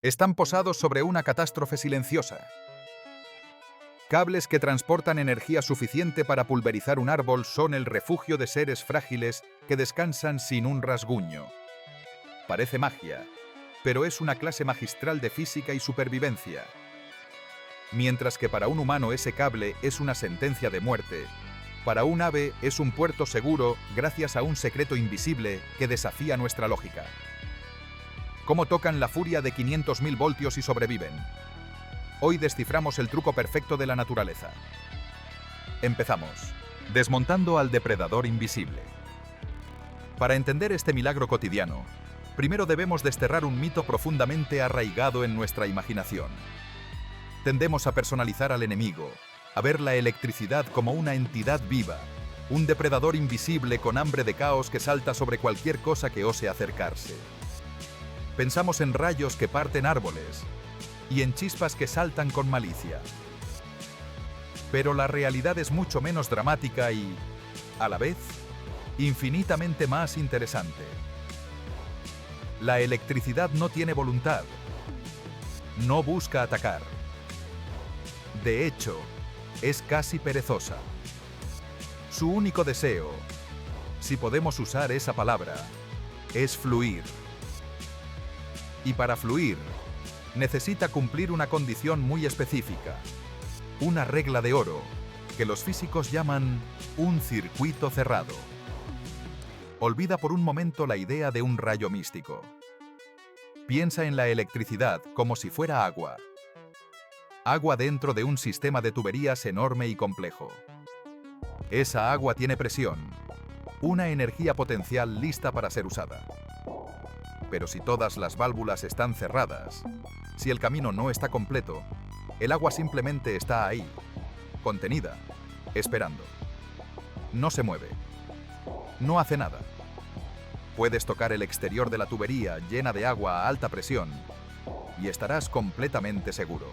Están posados sobre una catástrofe silenciosa. Cables que transportan energía suficiente para pulverizar un árbol son el refugio de seres frágiles que descansan sin un rasguño. Parece magia, pero es una clase magistral de física y supervivencia. Mientras que para un humano ese cable es una sentencia de muerte, para un ave es un puerto seguro gracias a un secreto invisible que desafía nuestra lógica. ¿Cómo tocan la furia de 500.000 voltios y sobreviven? Hoy desciframos el truco perfecto de la naturaleza. Empezamos, desmontando al depredador invisible. Para entender este milagro cotidiano, primero debemos desterrar un mito profundamente arraigado en nuestra imaginación. Tendemos a personalizar al enemigo, a ver la electricidad como una entidad viva, un depredador invisible con hambre de caos que salta sobre cualquier cosa que ose acercarse. Pensamos en rayos que parten árboles y en chispas que saltan con malicia. Pero la realidad es mucho menos dramática y, a la vez, infinitamente más interesante. La electricidad no tiene voluntad, no busca atacar. De hecho, es casi perezosa. Su único deseo, si podemos usar esa palabra, es fluir. Y para fluir, necesita cumplir una condición muy específica, una regla de oro, que los físicos llaman un circuito cerrado. Olvida por un momento la idea de un rayo místico. Piensa en la electricidad como si fuera agua. Agua dentro de un sistema de tuberías enorme y complejo. Esa agua tiene presión, una energía potencial lista para ser usada. Pero si todas las válvulas están cerradas, si el camino no está completo, el agua simplemente está ahí, contenida, esperando. No se mueve. No hace nada. Puedes tocar el exterior de la tubería llena de agua a alta presión y estarás completamente seguro.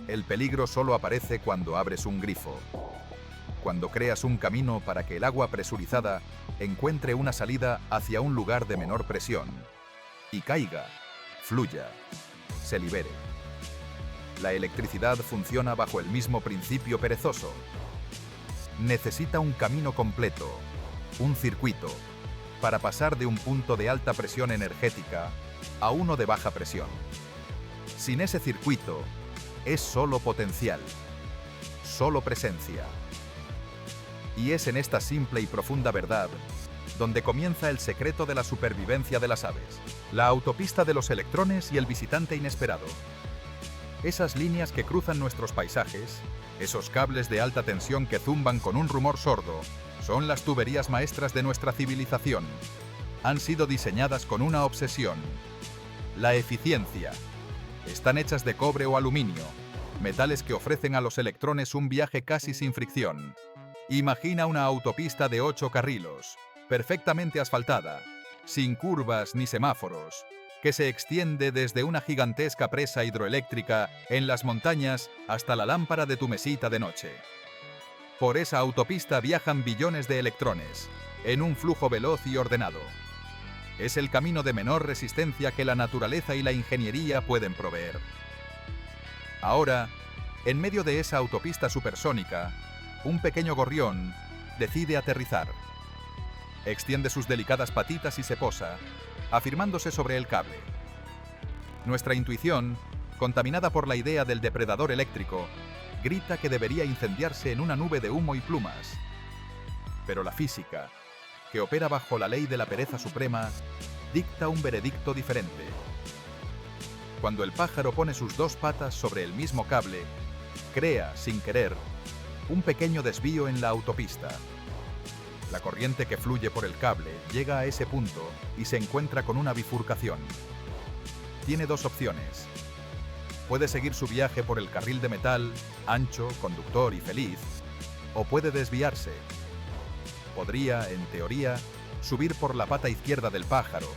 El peligro solo aparece cuando abres un grifo, cuando creas un camino para que el agua presurizada encuentre una salida hacia un lugar de menor presión y caiga, fluya, se libere. La electricidad funciona bajo el mismo principio perezoso. Necesita un camino completo, un circuito, para pasar de un punto de alta presión energética a uno de baja presión. Sin ese circuito, es solo potencial, solo presencia. Y es en esta simple y profunda verdad donde comienza el secreto de la supervivencia de las aves. La autopista de los electrones y el visitante inesperado. Esas líneas que cruzan nuestros paisajes, esos cables de alta tensión que zumban con un rumor sordo, son las tuberías maestras de nuestra civilización. Han sido diseñadas con una obsesión: la eficiencia. Están hechas de cobre o aluminio, metales que ofrecen a los electrones un viaje casi sin fricción. Imagina una autopista de 8 carriles, perfectamente asfaltada, sin curvas ni semáforos, que se extiende desde una gigantesca presa hidroeléctrica en las montañas hasta la lámpara de tu mesita de noche. Por esa autopista viajan billones de electrones, en un flujo veloz y ordenado. Es el camino de menor resistencia que la naturaleza y la ingeniería pueden proveer. Ahora, en medio de esa autopista supersónica, un pequeño gorrión decide aterrizar. Extiende sus delicadas patitas y se posa, afirmándose sobre el cable. Nuestra intuición, contaminada por la idea del depredador eléctrico, grita que debería incendiarse en una nube de humo y plumas. Pero la física, que opera bajo la ley de la pereza suprema, dicta un veredicto diferente. Cuando el pájaro pone sus dos patas sobre el mismo cable, crea, sin querer, un pequeño desvío en la autopista. La corriente que fluye por el cable llega a ese punto y se encuentra con una bifurcación. Tiene dos opciones. Puede seguir su viaje por el carril de metal, ancho, conductor y feliz, o puede desviarse. Podría, en teoría, subir por la pata izquierda del pájaro,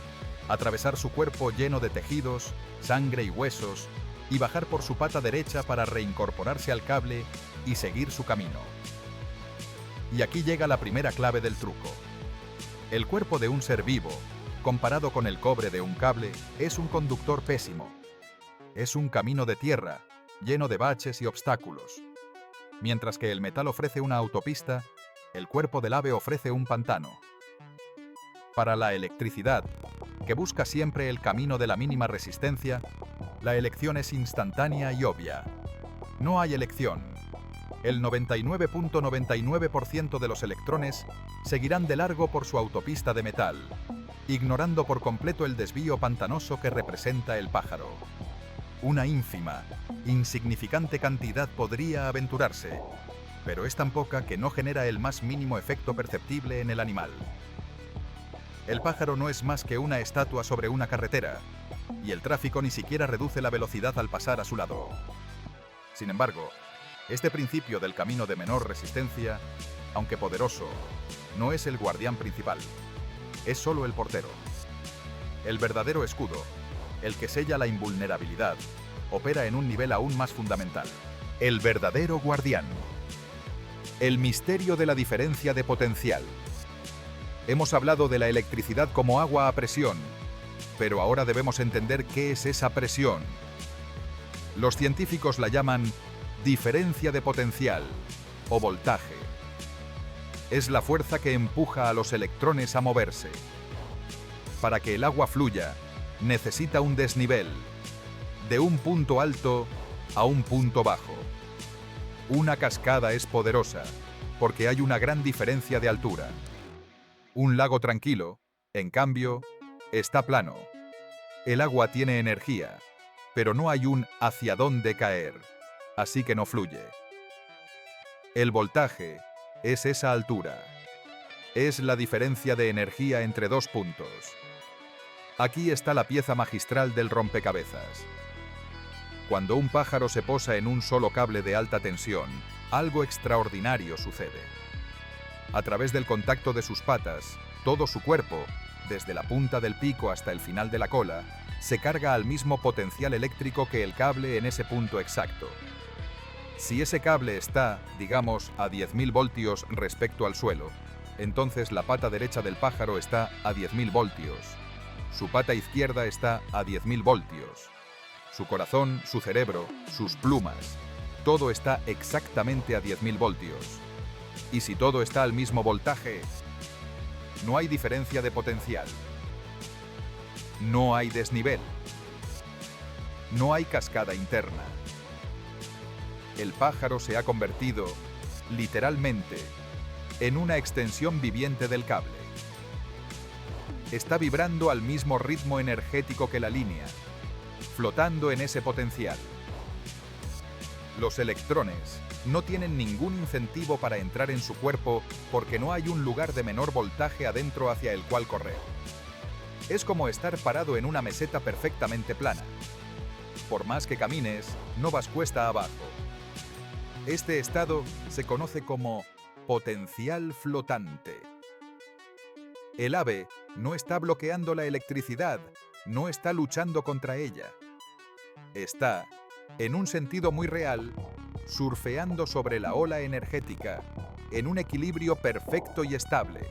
atravesar su cuerpo lleno de tejidos, sangre y huesos, y bajar por su pata derecha para reincorporarse al cable y seguir su camino. Y aquí llega la primera clave del truco. El cuerpo de un ser vivo, comparado con el cobre de un cable, es un conductor pésimo. Es un camino de tierra, lleno de baches y obstáculos. Mientras que el metal ofrece una autopista, el cuerpo del ave ofrece un pantano. Para la electricidad, que busca siempre el camino de la mínima resistencia, la elección es instantánea y obvia. No hay elección. El 99.99% de los electrones seguirán de largo por su autopista de metal, ignorando por completo el desvío pantanoso que representa el pájaro. Una ínfima, insignificante cantidad podría aventurarse, pero es tan poca que no genera el más mínimo efecto perceptible en el animal. El pájaro no es más que una estatua sobre una carretera, y el tráfico ni siquiera reduce la velocidad al pasar a su lado. Sin embargo, este principio del camino de menor resistencia, aunque poderoso, no es el guardián principal, es solo el portero. El verdadero escudo, el que sella la invulnerabilidad, opera en un nivel aún más fundamental. El verdadero guardián. El misterio de la diferencia de potencial. Hemos hablado de la electricidad como agua a presión, pero ahora debemos entender qué es esa presión. Los científicos la llaman diferencia de potencial o voltaje. Es la fuerza que empuja a los electrones a moverse. Para que el agua fluya, necesita un desnivel, de un punto alto a un punto bajo. Una cascada es poderosa porque hay una gran diferencia de altura. Un lago tranquilo, en cambio, está plano. El agua tiene energía, pero no hay un hacia dónde caer, así que no fluye. El voltaje es esa altura. Es la diferencia de energía entre dos puntos. Aquí está la pieza magistral del rompecabezas. Cuando un pájaro se posa en un solo cable de alta tensión, algo extraordinario sucede. A través del contacto de sus patas, todo su cuerpo, desde la punta del pico hasta el final de la cola, se carga al mismo potencial eléctrico que el cable en ese punto exacto. Si ese cable está, digamos, a 10.000 voltios respecto al suelo, entonces la pata derecha del pájaro está a 10.000 voltios. Su pata izquierda está a 10.000 voltios. Su corazón, su cerebro, sus plumas, todo está exactamente a 10.000 voltios. Y si todo está al mismo voltaje, no hay diferencia de potencial. No hay desnivel. No hay cascada interna. El pájaro se ha convertido, literalmente, en una extensión viviente del cable. Está vibrando al mismo ritmo energético que la línea, flotando en ese potencial. Los electrones no tienen ningún incentivo para entrar en su cuerpo porque no hay un lugar de menor voltaje adentro hacia el cual correr. Es como estar parado en una meseta perfectamente plana. Por más que camines, no vas cuesta abajo. Este estado se conoce como potencial flotante. El ave no está bloqueando la electricidad, no está luchando contra ella. Está, en un sentido muy real, surfeando sobre la ola energética, en un equilibrio perfecto y estable.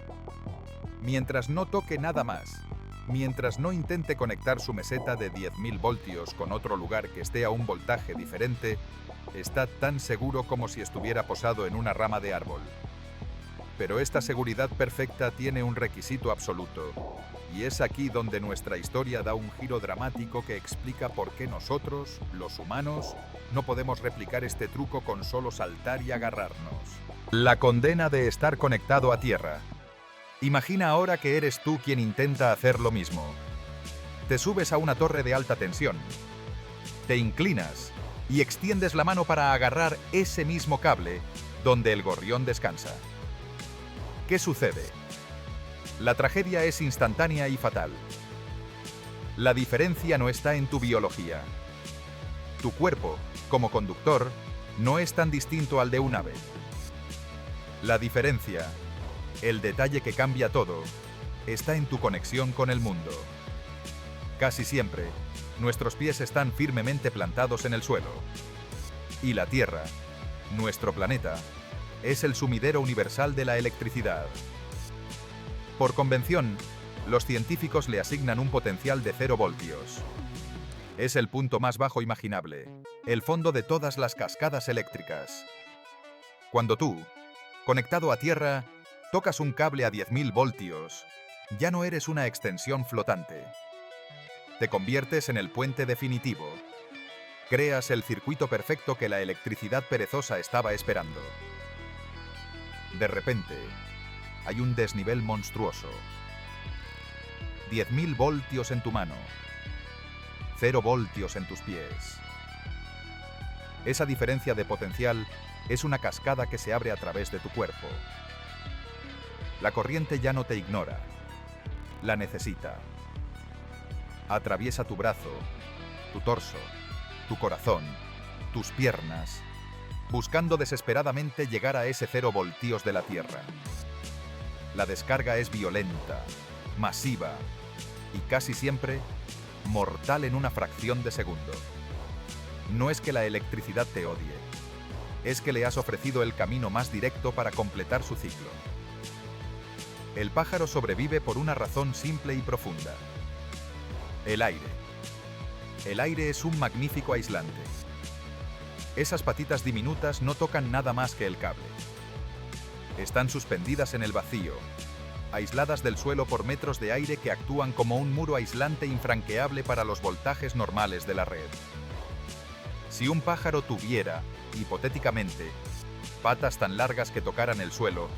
Mientras no toque nada más, mientras no intente conectar su meseta de 10.000 voltios con otro lugar que esté a un voltaje diferente, está tan seguro como si estuviera posado en una rama de árbol. Pero esta seguridad perfecta tiene un requisito absoluto, y es aquí donde nuestra historia da un giro dramático que explica por qué nosotros, los humanos, no podemos replicar este truco con solo saltar y agarrarnos. La condena de estar conectado a tierra. Imagina ahora que eres tú quien intenta hacer lo mismo. Te subes a una torre de alta tensión, te inclinas y extiendes la mano para agarrar ese mismo cable donde el gorrión descansa. ¿Qué sucede? La tragedia es instantánea y fatal. La diferencia no está en tu biología. Tu cuerpo, como conductor, no es tan distinto al de un ave. La diferencia, el detalle que cambia todo, está en tu conexión con el mundo. Casi siempre, nuestros pies están firmemente plantados en el suelo. Y la Tierra, nuestro planeta, es el sumidero universal de la electricidad. Por convención, los científicos le asignan un potencial de 0 voltios. Es el punto más bajo imaginable, el fondo de todas las cascadas eléctricas. Cuando tú, conectado a tierra, tocas un cable a 10.000 voltios, ya no eres una extensión flotante. Te conviertes en el puente definitivo. Creas el circuito perfecto que la electricidad perezosa estaba esperando. De repente, hay un desnivel monstruoso. 10.000 voltios en tu mano. 0 voltios en tus pies. Esa diferencia de potencial es una cascada que se abre a través de tu cuerpo. La corriente ya no te ignora. La necesita. Atraviesa tu brazo, tu torso, tu corazón, tus piernas, buscando desesperadamente llegar a ese 0 voltios de la Tierra. La descarga es violenta, masiva y casi siempre mortal en una fracción de segundo. No es que la electricidad te odie, es que le has ofrecido el camino más directo para completar su ciclo. El pájaro sobrevive por una razón simple y profunda. El aire. El aire es un magnífico aislante. Esas patitas diminutas no tocan nada más que el cable. Están suspendidas en el vacío, aisladas del suelo por metros de aire que actúan como un muro aislante infranqueable para los voltajes normales de la red. Si un pájaro tuviera, hipotéticamente, patas tan largas que tocaran el suelo,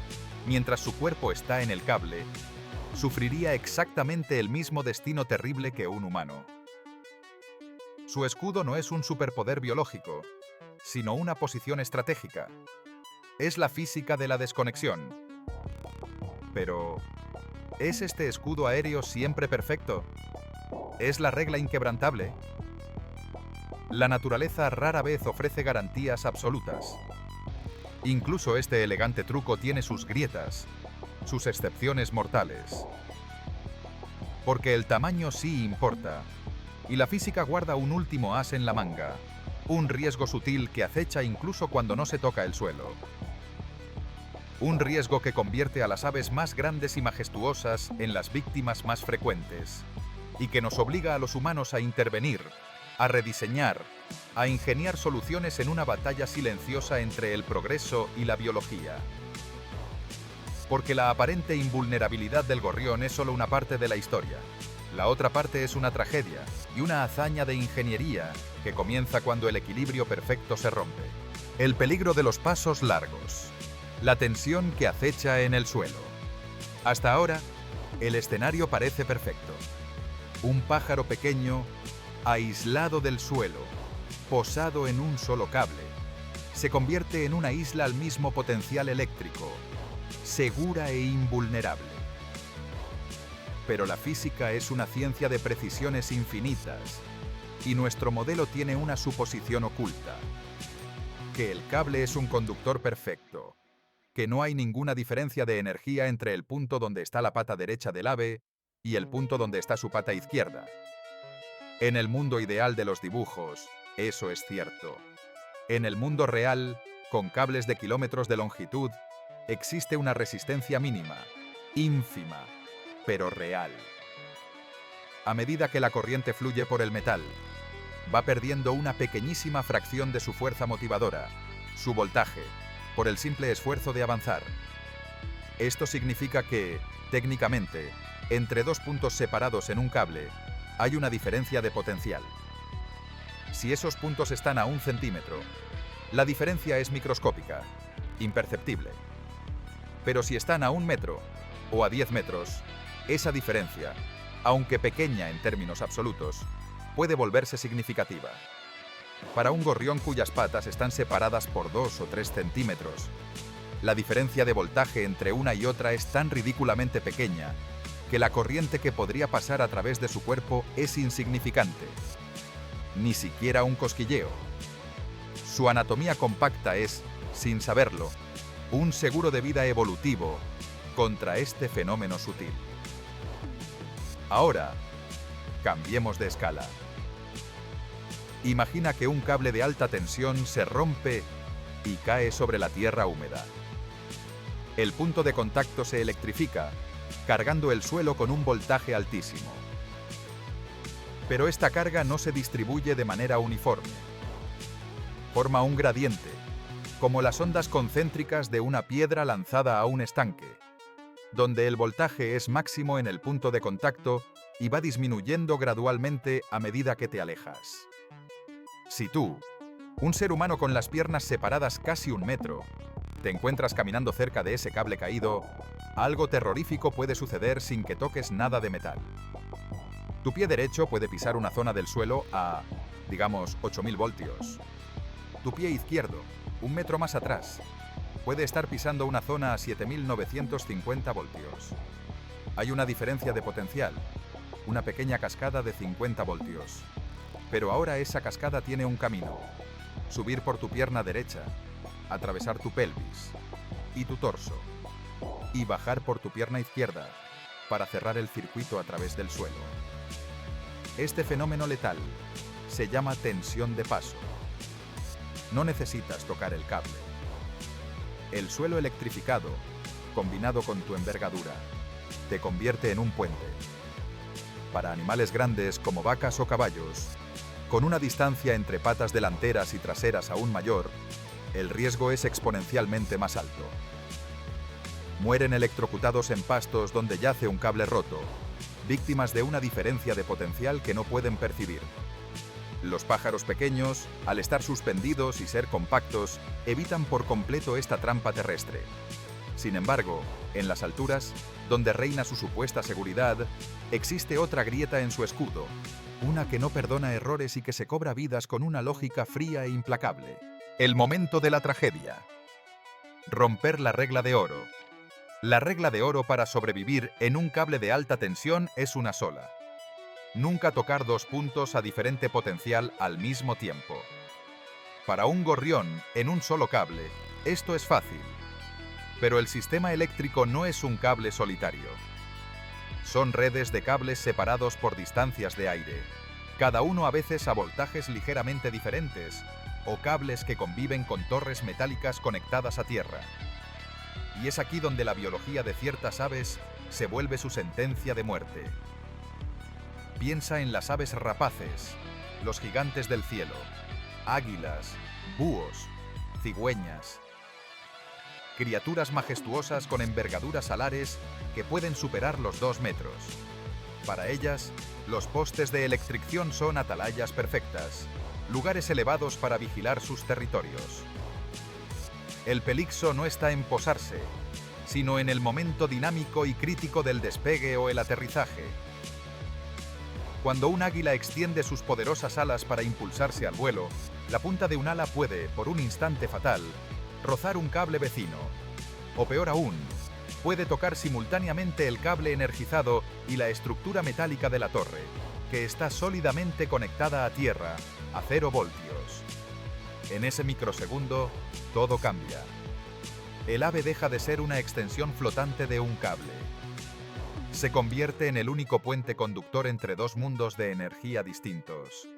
mientras su cuerpo está en el cable, sufriría exactamente el mismo destino terrible que un humano. Su escudo no es un superpoder biológico, sino una posición estratégica. Es la física de la desconexión. Pero, ¿es este escudo aéreo siempre perfecto? ¿Es la regla inquebrantable? La naturaleza rara vez ofrece garantías absolutas. Incluso este elegante truco tiene sus grietas, sus excepciones mortales. Porque el tamaño sí importa, y la física guarda un último as en la manga, un riesgo sutil que acecha incluso cuando no se toca el suelo. Un riesgo que convierte a las aves más grandes y majestuosas en las víctimas más frecuentes, y que nos obliga a los humanos a intervenir, a rediseñar, a ingeniar soluciones en una batalla silenciosa entre el progreso y la biología. Porque la aparente invulnerabilidad del gorrión es solo una parte de la historia. La otra parte es una tragedia y una hazaña de ingeniería que comienza cuando el equilibrio perfecto se rompe. El peligro de los pasos largos. La tensión que acecha en el suelo. Hasta ahora, el escenario parece perfecto. Un pájaro pequeño, aislado del suelo, posado en un solo cable, se convierte en una isla al mismo potencial eléctrico, segura e invulnerable. Pero la física es una ciencia de precisiones infinitas, y nuestro modelo tiene una suposición oculta: que el cable es un conductor perfecto, que no hay ninguna diferencia de energía entre el punto donde está la pata derecha del ave y el punto donde está su pata izquierda. En el mundo ideal de los dibujos, eso es cierto. En el mundo real, con cables de kilómetros de longitud, existe una resistencia mínima, ínfima, pero real. A medida que la corriente fluye por el metal, va perdiendo una pequeñísima fracción de su fuerza motivadora, su voltaje, por el simple esfuerzo de avanzar. Esto significa que, técnicamente, entre dos puntos separados en un cable, hay una diferencia de potencial. Si esos puntos están a 1 centímetro, la diferencia es microscópica, imperceptible. Pero si están a 1 metro o a 10 metros, esa diferencia, aunque pequeña en términos absolutos, puede volverse significativa. Para un gorrión cuyas patas están separadas por 2 o 3 centímetros, la diferencia de voltaje entre una y otra es tan ridículamente pequeña que la corriente que podría pasar a través de su cuerpo es insignificante. Ni siquiera un cosquilleo. Su anatomía compacta es, sin saberlo, un seguro de vida evolutivo contra este fenómeno sutil. Ahora, cambiemos de escala. Imagina que un cable de alta tensión se rompe y cae sobre la tierra húmeda. El punto de contacto se electrifica, cargando el suelo con un voltaje altísimo. Pero esta carga no se distribuye de manera uniforme. Forma un gradiente, como las ondas concéntricas de una piedra lanzada a un estanque, donde el voltaje es máximo en el punto de contacto y va disminuyendo gradualmente a medida que te alejas. Si tú, un ser humano con las piernas separadas casi 1 metro, te encuentras caminando cerca de ese cable caído, algo terrorífico puede suceder sin que toques nada de metal. Tu pie derecho puede pisar una zona del suelo a, digamos, 8000 voltios. Tu pie izquierdo, 1 metro más atrás, puede estar pisando una zona a 7950 voltios. Hay una diferencia de potencial, una pequeña cascada de 50 voltios. Pero ahora esa cascada tiene un camino: subir por tu pierna derecha, atravesar tu pelvis y tu torso, y bajar por tu pierna izquierda para cerrar el circuito a través del suelo. Este fenómeno letal se llama tensión de paso. No necesitas tocar el cable. El suelo electrificado, combinado con tu envergadura, te convierte en un puente. Para animales grandes como vacas o caballos, con una distancia entre patas delanteras y traseras aún mayor, el riesgo es exponencialmente más alto. Mueren electrocutados en pastos donde yace un cable roto, víctimas de una diferencia de potencial que no pueden percibir. Los pájaros pequeños, al estar suspendidos y ser compactos, evitan por completo esta trampa terrestre. Sin embargo, en las alturas, donde reina su supuesta seguridad, existe otra grieta en su escudo, una que no perdona errores y que se cobra vidas con una lógica fría e implacable. El momento de la tragedia. Romper la regla de oro. La regla de oro para sobrevivir en un cable de alta tensión es una sola: nunca tocar 2 puntos a diferente potencial al mismo tiempo. Para un gorrión, en un solo cable, esto es fácil. Pero el sistema eléctrico no es un cable solitario. Son redes de cables separados por distancias de aire, cada uno a veces a voltajes ligeramente diferentes, o cables que conviven con torres metálicas conectadas a tierra. Y es aquí donde la biología de ciertas aves se vuelve su sentencia de muerte. Piensa en las aves rapaces, los gigantes del cielo, águilas, búhos, cigüeñas. Criaturas majestuosas con envergaduras alares que pueden superar los 2 metros. Para ellas, los postes de electricidad son atalayas perfectas, lugares elevados para vigilar sus territorios. El peligro no está en posarse, sino en el momento dinámico y crítico del despegue o el aterrizaje. Cuando un águila extiende sus poderosas alas para impulsarse al vuelo, la punta de un ala puede, por un instante fatal, rozar un cable vecino, o peor aún, puede tocar simultáneamente el cable energizado y la estructura metálica de la torre, que está sólidamente conectada a tierra, a 0 voltios. En ese microsegundo, todo cambia. El ave deja de ser una extensión flotante de un cable. Se convierte en el único puente conductor entre 2 mundos de energía distintos.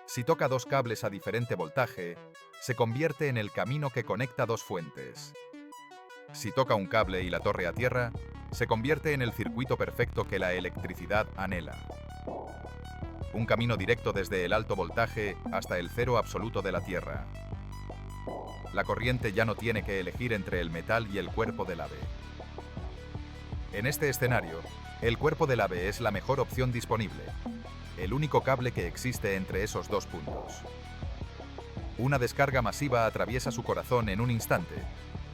Si toca 2 cables a diferente voltaje, se convierte en el camino que conecta 2 fuentes. Si toca un cable y la torre a tierra, se convierte en el circuito perfecto que la electricidad anhela. Un camino directo desde el alto voltaje hasta el 0 absoluto de la Tierra. La corriente ya no tiene que elegir entre el metal y el cuerpo del ave. En este escenario, el cuerpo del ave es la mejor opción disponible, el único cable que existe entre esos 2 puntos. Una descarga masiva atraviesa su corazón en un instante,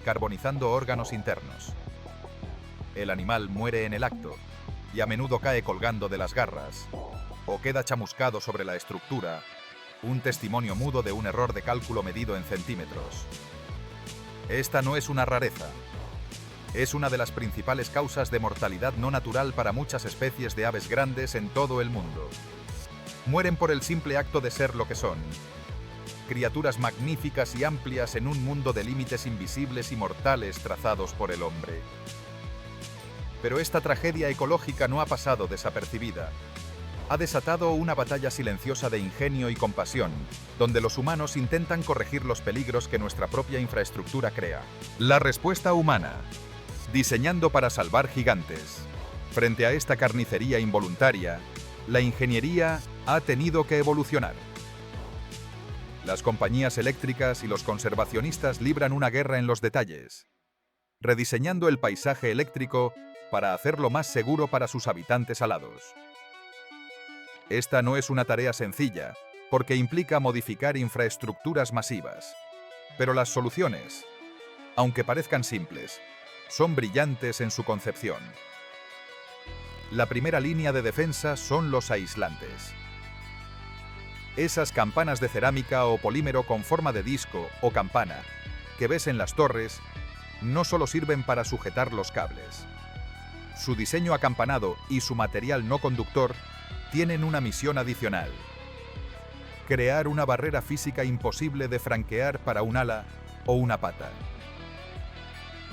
carbonizando órganos internos. El animal muere en el acto, y a menudo cae colgando de las garras, o queda chamuscado sobre la estructura, un testimonio mudo de un error de cálculo medido en centímetros. Esta no es una rareza. Es una de las principales causas de mortalidad no natural para muchas especies de aves grandes en todo el mundo. Mueren por el simple acto de ser lo que son. Criaturas magníficas y amplias en un mundo de límites invisibles y mortales trazados por el hombre. Pero esta tragedia ecológica no ha pasado desapercibida. Ha desatado una batalla silenciosa de ingenio y compasión, donde los humanos intentan corregir los peligros que nuestra propia infraestructura crea. La respuesta humana. Diseñando para salvar gigantes. Frente a esta carnicería involuntaria, La ingeniería ha tenido que evolucionar. Las compañías eléctricas y los conservacionistas libran una guerra en los detalles, rediseñando el paisaje eléctrico para hacerlo más seguro para sus habitantes alados. Esta no es una tarea sencilla, porque implica modificar infraestructuras masivas. Pero las soluciones, aunque parezcan simples, son brillantes en su concepción. La primera línea de defensa son los aislantes. Esas campanas de cerámica o polímero con forma de disco o campana que ves en las torres no solo sirven para sujetar los cables. Su diseño acampanado y su material no conductor tienen una misión adicional: crear una barrera física imposible de franquear para un ala o una pata.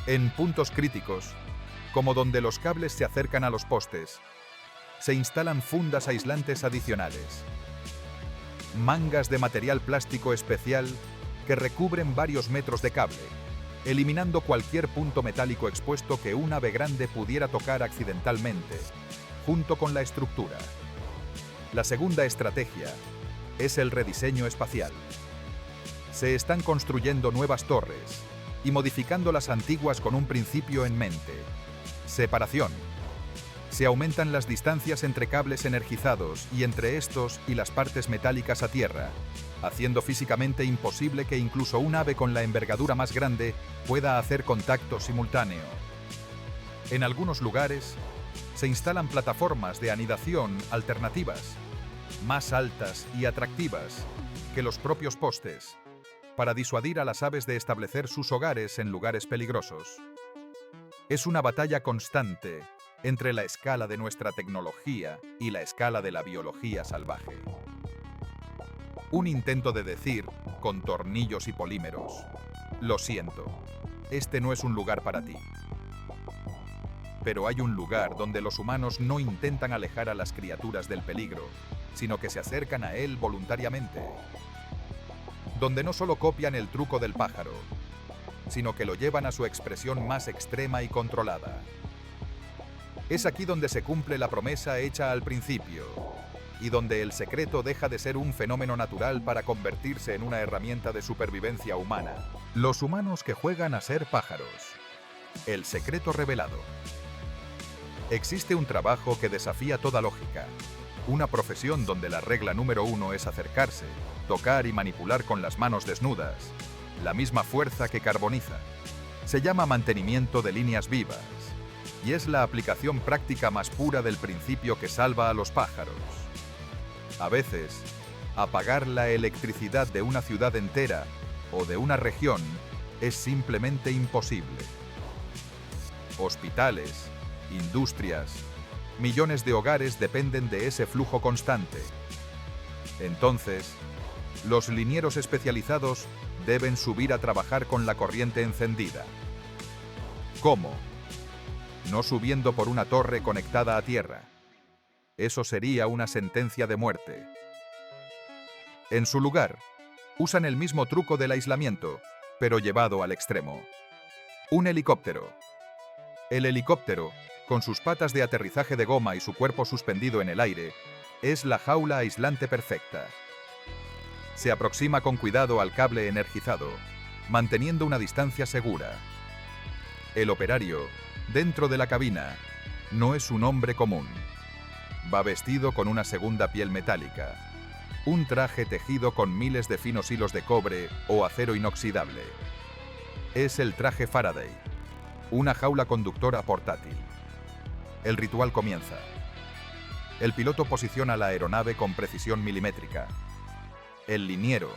En puntos críticos, como donde los cables se acercan a los postes, se instalan fundas aislantes adicionales. Mangas de material plástico especial que recubren varios metros de cable, eliminando cualquier punto metálico expuesto que un ave grande pudiera tocar accidentalmente, junto con la estructura. La segunda estrategia es el rediseño espacial. Se están construyendo nuevas torres y modificando las antiguas con un principio en mente: separación. Se aumentan las distancias entre cables energizados y entre estos y las partes metálicas a tierra, haciendo físicamente imposible que incluso un ave con la envergadura más grande pueda hacer contacto simultáneo. En algunos lugares, se instalan plataformas de anidación alternativas, más altas y atractivas que los propios postes, para disuadir a las aves de establecer sus hogares en lugares peligrosos. Es una batalla constante entre la escala de nuestra tecnología y la escala de la biología salvaje. Un intento de decir, con tornillos y polímeros: lo siento, este no es un lugar para ti. Pero hay un lugar donde los humanos no intentan alejar a las criaturas del peligro, sino que se acercan a él voluntariamente. Donde no solo copian el truco del pájaro, sino que lo llevan a su expresión más extrema y controlada. Es aquí donde se cumple la promesa hecha al principio, y donde el secreto deja de ser un fenómeno natural para convertirse en una herramienta de supervivencia humana. Los humanos que juegan a ser pájaros. El secreto revelado. Existe un trabajo que desafía toda lógica, una profesión donde la regla número 1 es acercarse, tocar y manipular con las manos desnudas, la misma fuerza que carboniza. Se llama mantenimiento de líneas vivas, y es la aplicación práctica más pura del principio que salva a los pájaros. A veces, apagar la electricidad de una ciudad entera o de una región es simplemente imposible. Hospitales, industrias, millones de hogares dependen de ese flujo constante. Entonces, los linieros especializados deben subir a trabajar con la corriente encendida. ¿Cómo? No subiendo por una torre conectada a tierra. Eso sería una sentencia de muerte. En su lugar, usan el mismo truco del aislamiento, pero llevado al extremo. Un helicóptero. El helicóptero, con sus patas de aterrizaje de goma y su cuerpo suspendido en el aire, es la jaula aislante perfecta. Se aproxima con cuidado al cable energizado, manteniendo una distancia segura. El operario, dentro de la cabina, no es un hombre común. Va vestido con una segunda piel metálica, un traje tejido con miles de finos hilos de cobre o acero inoxidable. Es el traje Faraday, una jaula conductora portátil. El ritual comienza. El piloto posiciona la aeronave con precisión milimétrica. El liniero,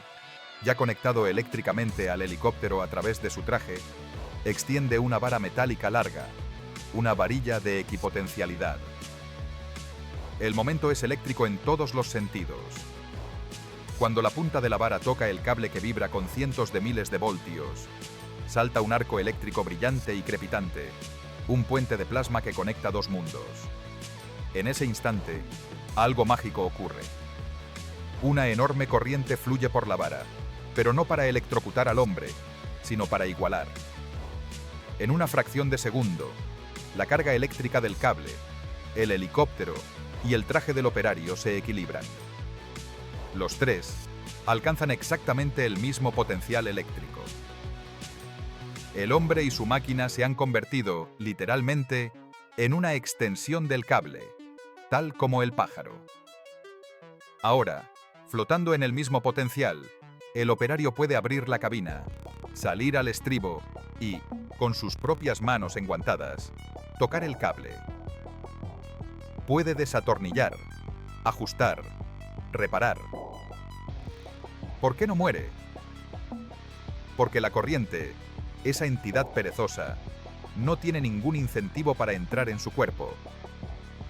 ya conectado eléctricamente al helicóptero a través de su traje, extiende una vara metálica larga, una varilla de equipotencialidad. El momento es eléctrico en todos los sentidos. Cuando la punta de la vara toca el cable que vibra con cientos de miles de voltios, salta un arco eléctrico brillante y crepitante, un puente de plasma que conecta dos mundos. En ese instante, algo mágico ocurre. Una enorme corriente fluye por la vara, pero no para electrocutar al hombre, sino para igualar. En una fracción de segundo, la carga eléctrica del cable, el helicóptero y el traje del operario se equilibran. Los tres alcanzan exactamente el mismo potencial eléctrico. El hombre y su máquina se han convertido, literalmente, en una extensión del cable, tal como el pájaro. Ahora, flotando en el mismo potencial, el operario puede abrir la cabina, salir al estribo y, con sus propias manos enguantadas, tocar el cable. Puede desatornillar, ajustar, reparar. ¿Por qué no muere? Porque la corriente, esa entidad perezosa, no tiene ningún incentivo para entrar en su cuerpo.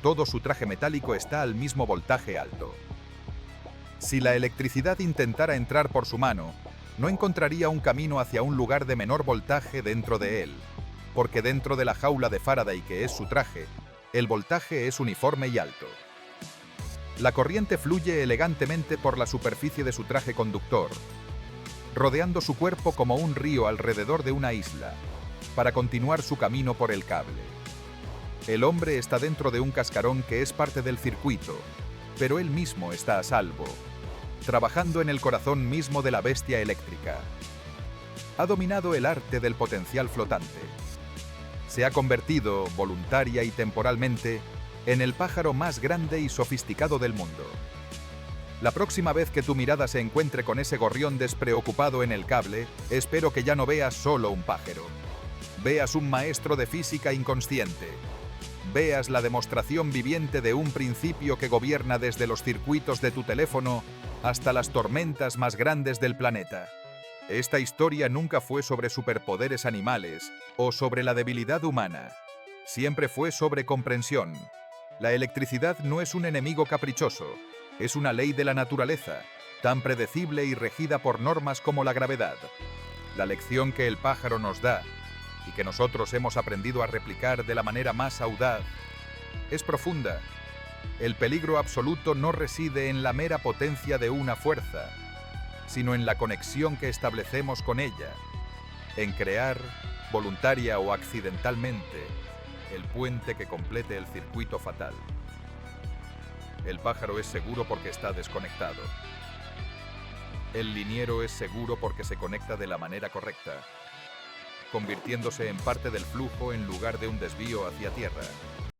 Todo su traje metálico está al mismo voltaje alto. Si la electricidad intentara entrar por su mano, no encontraría un camino hacia un lugar de menor voltaje dentro de él, porque dentro de la jaula de Faraday que es su traje, el voltaje es uniforme y alto. La corriente fluye elegantemente por la superficie de su traje conductor, rodeando su cuerpo como un río alrededor de una isla, para continuar su camino por el cable. El hombre está dentro de un cascarón que es parte del circuito, pero él mismo está a salvo, trabajando en el corazón mismo de la bestia eléctrica. Ha dominado el arte del potencial flotante. Se ha convertido, voluntaria y temporalmente, en el pájaro más grande y sofisticado del mundo. La próxima vez que tu mirada se encuentre con ese gorrión despreocupado en el cable, espero que ya no veas solo un pájaro. Veas un maestro de física inconsciente. Veas la demostración viviente de un principio que gobierna desde los circuitos de tu teléfono hasta las tormentas más grandes del planeta. Esta historia nunca fue sobre superpoderes animales o sobre la debilidad humana. Siempre fue sobre comprensión. La electricidad no es un enemigo caprichoso, es una ley de la naturaleza, tan predecible y regida por normas como la gravedad. La lección que el pájaro nos da, y que nosotros hemos aprendido a replicar de la manera más audaz, es profunda. El peligro absoluto no reside en la mera potencia de una fuerza, sino en la conexión que establecemos con ella, en crear, voluntaria o accidentalmente, el puente que complete el circuito fatal. El pájaro es seguro porque está desconectado. El liniero es seguro porque se conecta de la manera correcta, convirtiéndose en parte del flujo en lugar de un desvío hacia tierra.